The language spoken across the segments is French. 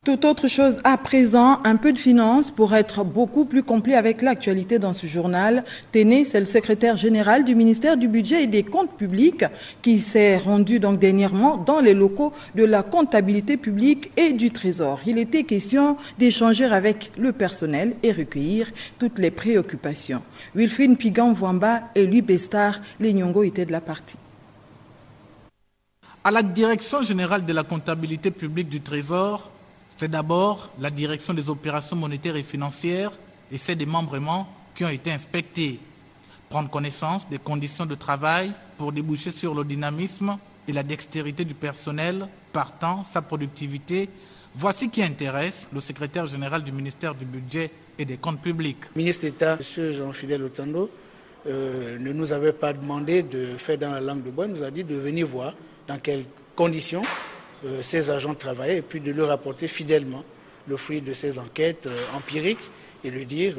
Toute autre chose à présent, un peu de finance pour être beaucoup plus complet avec l'actualité dans ce journal. Téné, c'est le secrétaire général du ministère du Budget et des Comptes publics qui s'est rendu donc dernièrement dans les locaux de la comptabilité publique et du Trésor. Il était question d'échanger avec le personnel et recueillir toutes les préoccupations. Wilfried Pigan-Vwamba et Louis Bestar, les Nyongo étaient de la partie. À la direction générale de la comptabilité publique du Trésor, c'est d'abord la direction des opérations monétaires et financières et ses démembrements qui ont été inspectés. Prendre connaissance des conditions de travail pour déboucher sur le dynamisme et la dextérité du personnel, partant sa productivité. Voici qui intéresse le secrétaire général du ministère du Budget et des Comptes publics. Le ministre d'État, M. Jean-Fidèle Otando, ne nous avait pas demandé de faire dans la langue de bois, il nous a dit de venir voir dans quelles conditions ces agents travaillaient et puis de leur rapporter fidèlement le fruit de ces enquêtes empiriques et lui dire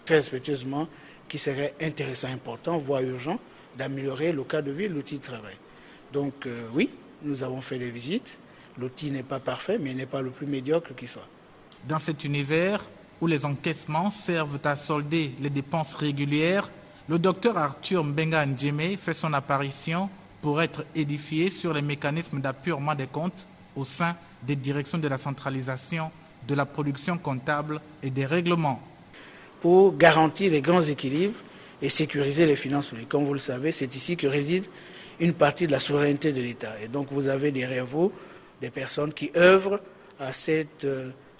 très respectueusement qu'il serait intéressant, important, voire urgent, d'améliorer le cadre de vie et l'outil de travail. Donc oui, nous avons fait des visites. L'outil n'est pas parfait, mais il n'est pas le plus médiocre qui soit. Dans cet univers où les encaissements servent à solder les dépenses régulières, le docteur Arthur Mbenga Ndjeme fait son apparition pour être édifié sur les mécanismes d'appurement des comptes au sein des directions de la centralisation, de la production comptable et des règlements. Pour garantir les grands équilibres et sécuriser les finances publiques. Comme vous le savez, c'est ici que réside une partie de la souveraineté de l'État. Et donc vous avez derrière vous des personnes qui œuvrent à cette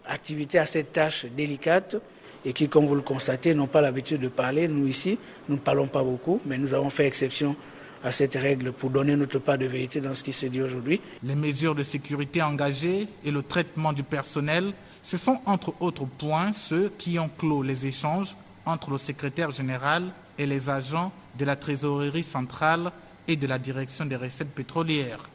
activité, à cette tâche délicate et qui, comme vous le constatez, n'ont pas l'habitude de parler. Nous ici, nous ne parlons pas beaucoup, mais nous avons fait exception à cette règle pour donner notre part de vérité dans ce qui se dit aujourd'hui. Les mesures de sécurité engagées et le traitement du personnel, ce sont entre autres points ceux qui ont clos les échanges entre le secrétaire général et les agents de la trésorerie centrale et de la direction des recettes pétrolières.